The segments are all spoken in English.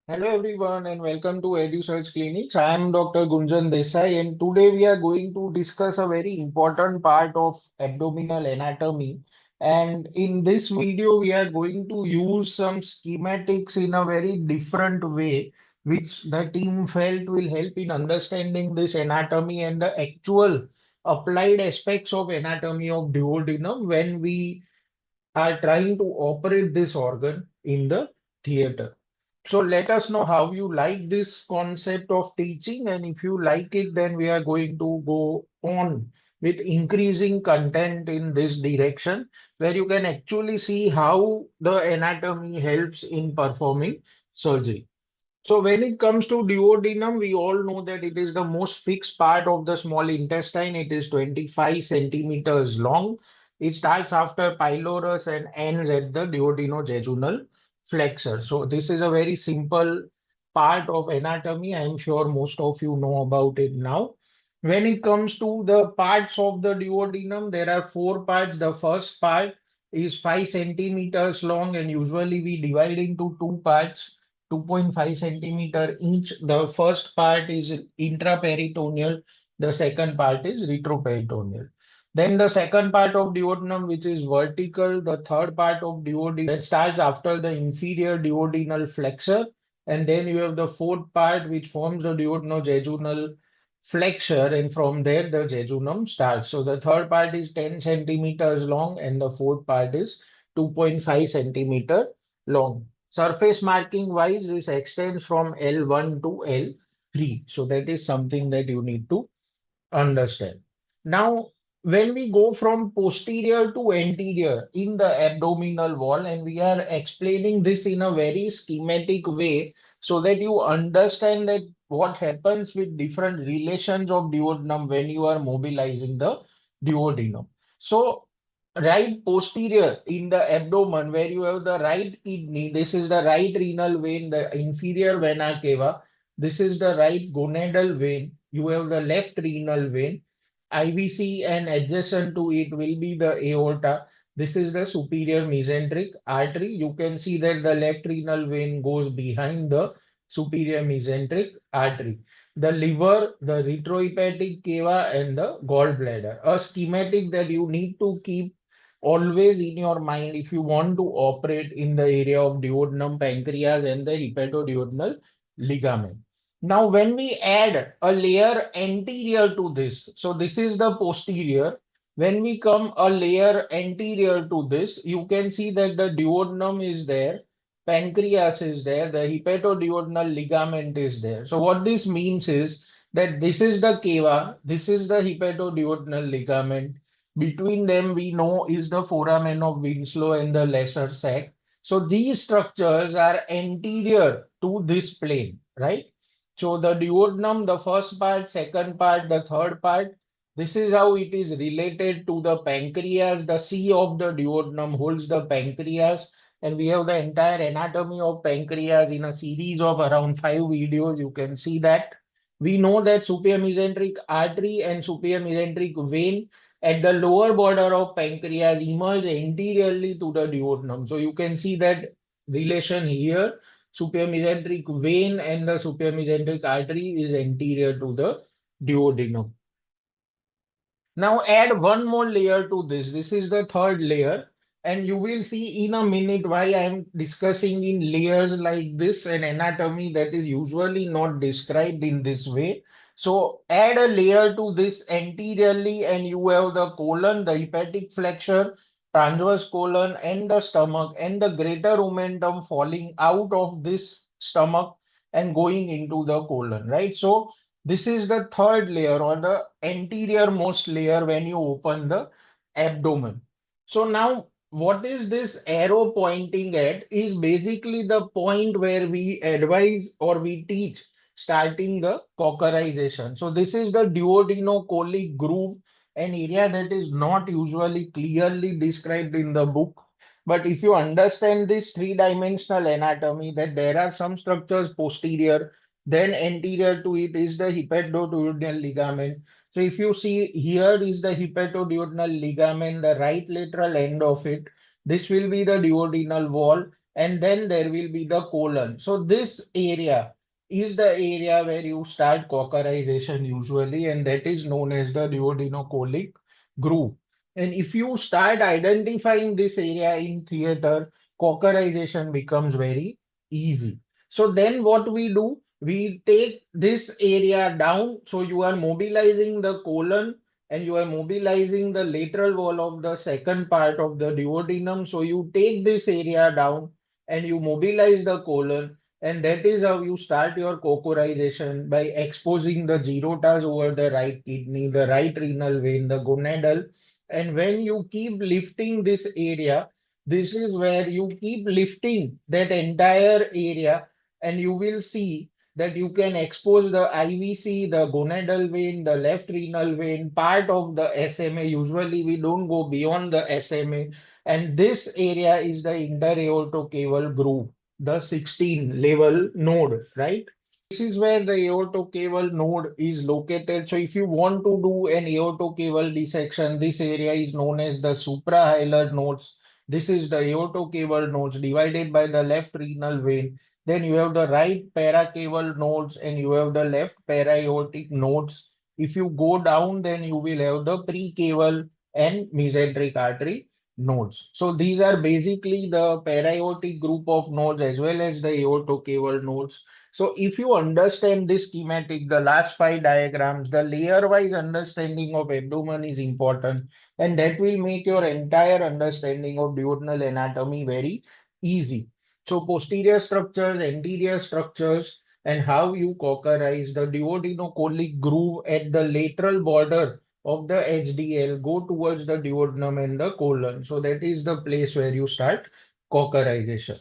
Hello everyone and welcome to Edusurg Clinics. I am Dr. Gunjan Desai and today we are going to discuss a very important part of abdominal anatomy. And in this video, we are going to use some schematics in a very different way, which the team felt will help in understanding this anatomy and the actual applied aspects of anatomy of duodenum when we are trying to operate this organ in the theater. So let us know how you like this concept of teaching, and if you like it, then we are going to go on with increasing content in this direction, where you can actually see how the anatomy helps in performing surgery. So when it comes to duodenum, we all know that it is the most fixed part of the small intestine. It is 25 centimeters long. It starts after pylorus and ends at the duodenojejunal flexure. So this is a very simple part of anatomy. I am sure most of you know about it now. When it comes to the parts of the duodenum, there are four parts. The first part is 5 centimeters long, and usually we divide into two parts. 2.5 centimeter each. The first part is intraperitoneal, the second part is retroperitoneal. Then the second part of duodenum, which is vertical, the third part of duodenum that starts after the inferior duodenal flexure. And then you have the fourth part, which forms the duodenojejunal flexure, and from there the jejunum starts. So the third part is 10 centimeters long, and the fourth part is 2.5 centimeter long. Surface marking wise, this extends from L1 to L3. So that is something that you need to understand. Now, when we go from posterior to anterior in the abdominal wall, and we are explaining this in a very schematic way so that you understand that what happens with different relations of duodenum when you are mobilizing the duodenum. So, right posterior in the abdomen, where you have the right kidney, this is the right renal vein, the inferior vena cava. This is the right gonadal vein. You have the left renal vein. IVC and adjacent to it will be the aorta. This is the superior mesenteric artery. You can see that the left renal vein goes behind the superior mesenteric artery. The liver, the retrohepatic cava, and the gallbladder. A schematic that you need to keep always in your mind if you want to operate in the area of duodenum, pancreas, and the hepatoduodenal ligament. Now, when we add a layer anterior to this, so this is the posterior. When we come a layer anterior to this, you can see that the duodenum is there, pancreas is there, the hepatoduodenal ligament is there. So what this means is that this is the cava, this is the hepatoduodenal ligament. Between them, we know is the foramen of Winslow and the lesser sac. So these structures are anterior to this plane, right? So the duodenum, the first part, second part, the third part, this is how it is related to the pancreas. The C of the duodenum holds the pancreas, and we have the entire anatomy of pancreas in a series of around 5 videos. You can see that. We know that superior mesenteric artery and superior mesenteric vein at the lower border of pancreas emerge anteriorly to the duodenum. So you can see that relation here. Superior mesenteric vein and the superior mesenteric artery is anterior to the duodenum. Now add one more layer to this. This is the third layer. And you will see in a minute why I am discussing in layers like this an anatomy that is usually not described in this way. So add a layer to this anteriorly and you have the colon, the hepatic flexure, transverse colon and the stomach and the greater omentum falling out of this stomach and going into the colon, right? So this is the third layer or the anterior most layer when you open the abdomen. So now what is this arrow pointing at is basically the point where we advise or we teach starting the cockerization. So this is the duodenocolic groove, an area that is not usually clearly described in the book. But if you understand this three-dimensional anatomy, that there are some structures posterior, then anterior to it is the hepatoduodenal ligament. So if you see here is the hepatoduodenal ligament, the right lateral end of it. This will be the duodenal wall. and then there will be the colon. So this area is the area where you start cockerization usually, and that is known as the duodenocolic groove. And if you start identifying this area in theater, cockerization becomes very easy. So then what we do, we take this area down. So you are mobilizing the colon and you are mobilizing the lateral wall of the second part of the duodenum. So you take this area down and you mobilize the colon, and that is how you start your cockerization by exposing the zerotas over the right kidney, the right renal vein, the gonadal. And when you keep lifting this area, this is where you keep lifting that entire area, and you will see that you can expose the IVC, the gonadal vein, the left renal vein, part of the SMA. Usually we don't go beyond the SMA. And this area is the interaortocaval groove, the 16 level node, right? This is where the aortocaval node is located. So if you want to do an aortocaval dissection, this area is known as the suprahilar nodes. This is the aortocaval nodes divided by the left renal vein. Then you have the right paracaval nodes and you have the left para-aortic nodes. If you go down, then you will have the precaval and mesenteric artery nodes. So these are basically the para-aortic group of nodes as well as the aortocaval nodes. So if you understand this schematic, the last five diagrams, the layer-wise understanding of abdomen is important, and that will make your entire understanding of duodenal anatomy very easy. So posterior structures, anterior structures, and how you cockerize the duodenocolic groove at the lateral border of the HDL go towards the duodenum and the colon. So that is the place where you start cockerization.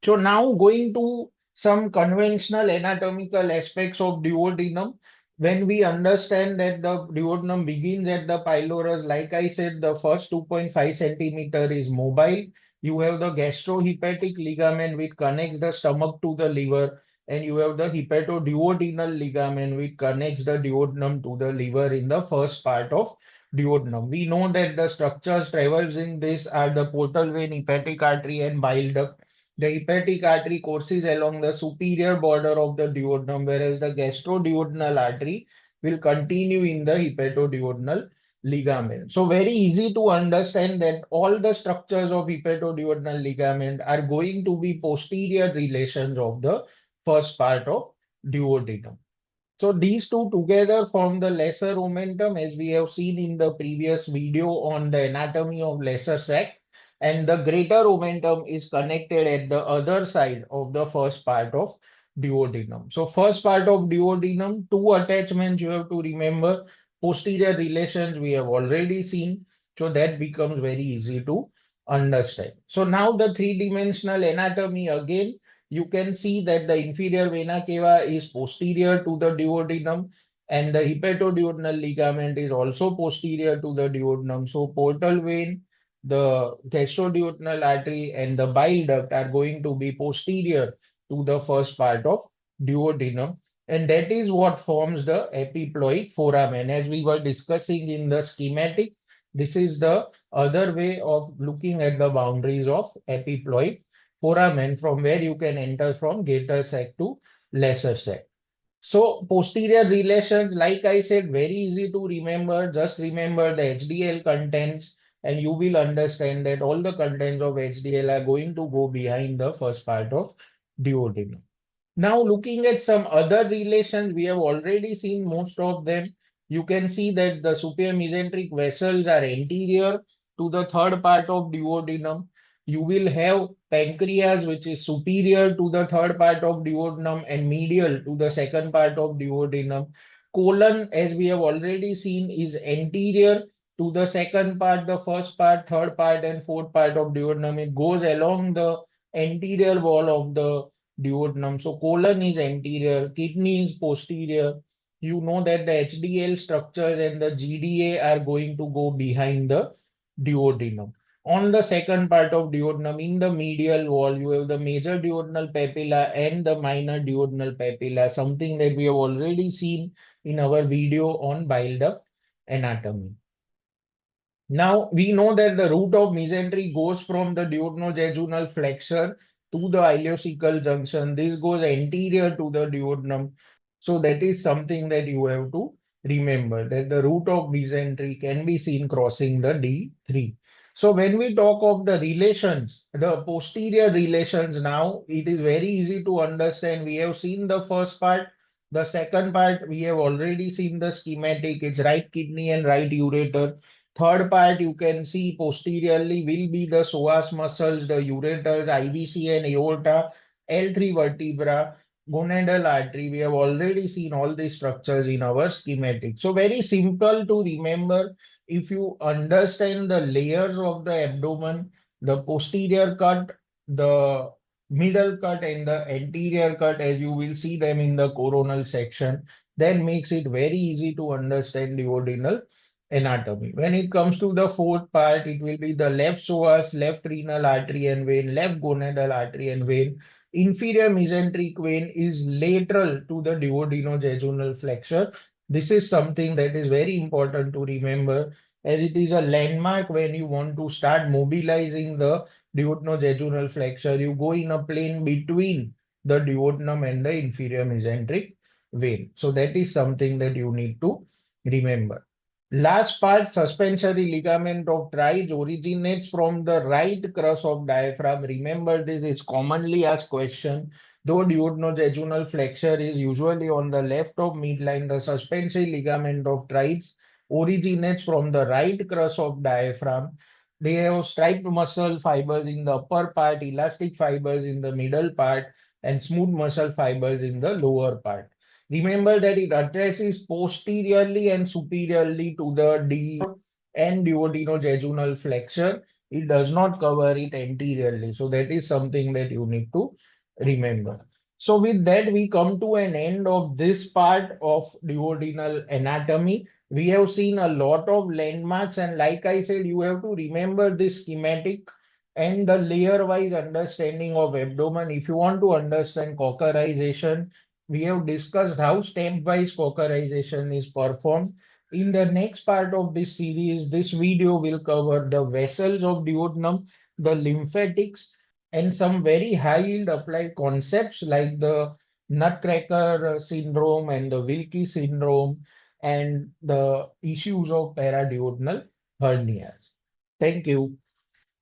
So now going to some conventional anatomical aspects of duodenum. When we understand that the duodenum begins at the pylorus, like I said, the first 2.5 centimeter is mobile. You have the gastrohepatic ligament which connects the stomach to the liver, and you have the hepatoduodenal ligament which connects the duodenum to the liver in the first part of duodenum. We know that the structures traversing this are the portal vein, hepatic artery, and bile duct. The hepatic artery courses along the superior border of the duodenum, whereas the gastroduodenal artery will continue in the hepatoduodenal ligament. So very easy to understand that all the structures of hepatoduodenal ligament are going to be posterior relations of the first part of duodenum. So these two together form the lesser omentum, as we have seen in the previous video on the anatomy of lesser sac, and the greater omentum is connected at the other side of the first part of duodenum. So first part of duodenum, two attachments you have to remember. Posterior relations we have already seen, so that becomes very easy to understand. So now the three-dimensional anatomy again, you can see that the inferior vena cava is posterior to the duodenum, and the hepatoduodenal ligament is also posterior to the duodenum. So portal vein, the gastroduodenal artery, and the bile duct are going to be posterior to the first part of duodenum. And that is what forms the epiploic foramen. As we were discussing in the schematic, this is the other way of looking at the boundaries of epiploic foramen, from where you can enter from greater sac to lesser sac. So posterior relations, like I said, very easy to remember. Just remember the HDL contents and you will understand that all the contents of HDL are going to go behind the first part of duodenum. Now looking at some other relations, we have already seen most of them. You can see that the superior mesenteric vessels are anterior to the third part of duodenum. You will have pancreas, which is superior to the third part of duodenum and medial to the second part of duodenum. Colon, as we have already seen, is anterior to the second part, the first part, third part, and fourth part of duodenum. It goes along the anterior wall of the duodenum. So colon is anterior, kidney is posterior. You know that the HDL structures and the GDA are going to go behind the duodenum. On the second part of duodenum, in the medial wall, you have the major duodenal papilla and the minor duodenal papilla, something that we have already seen in our video on bile duct anatomy. Now we know that the root of mesentery goes from the duodenojejunal flexure to the ileocecal junction. This goes anterior to the duodenum. So that is something that you have to remember, that the root of mesentery can be seen crossing the D3. So when we talk of the relations, the posterior relations, now it is very easy to understand. We have seen the first part. The second part, we have already seen the schematic. It's right kidney and right ureter. Third part, you can see posteriorly will be the psoas muscles, the ureters, IVC and aorta, L3 vertebra, gonadal artery. We have already seen all these structures in our schematic. So very simple to remember. If you understand the layers of the abdomen, the posterior cut, the middle cut and the anterior cut, as you will see them in the coronal section, then makes it very easy to understand duodenal anatomy. When it comes to the fourth part, it will be the left psoas, left renal artery and vein, left gonadal artery and vein. Inferior mesenteric vein is lateral to the duodenojejunal flexure. This is something that is very important to remember, as it is a landmark when you want to start mobilizing the duodenojejunal flexure. You go in a plane between the duodenum and the inferior mesenteric vein. So that is something that you need to remember. Last part, suspensory ligament of Treitz originates from the right crus of diaphragm. Remember this is commonly asked question. Though duodenojejunal flexure is usually on the left of midline, the suspensory ligament of Treitz originates from the right crus of diaphragm. They have striped muscle fibers in the upper part, elastic fibers in the middle part, and smooth muscle fibers in the lower part. Remember that it addresses posteriorly and superiorly to the D and duodenojejunal flexure. It does not cover it anteriorly. So that is something that you need to remember. So with that, we come to an end of this part of duodenal anatomy. We have seen a lot of landmarks, and like I said, you have to remember this schematic and the layer-wise understanding of abdomen. If you want to understand cockerization, we have discussed how stepwise cockerization is performed. In the next part of this series, this video will cover the vessels of duodenum, the lymphatics, and some very high-yield applied concepts like the nutcracker syndrome and the Wilkie syndrome and the issues of paraduodenal hernias. Thank you.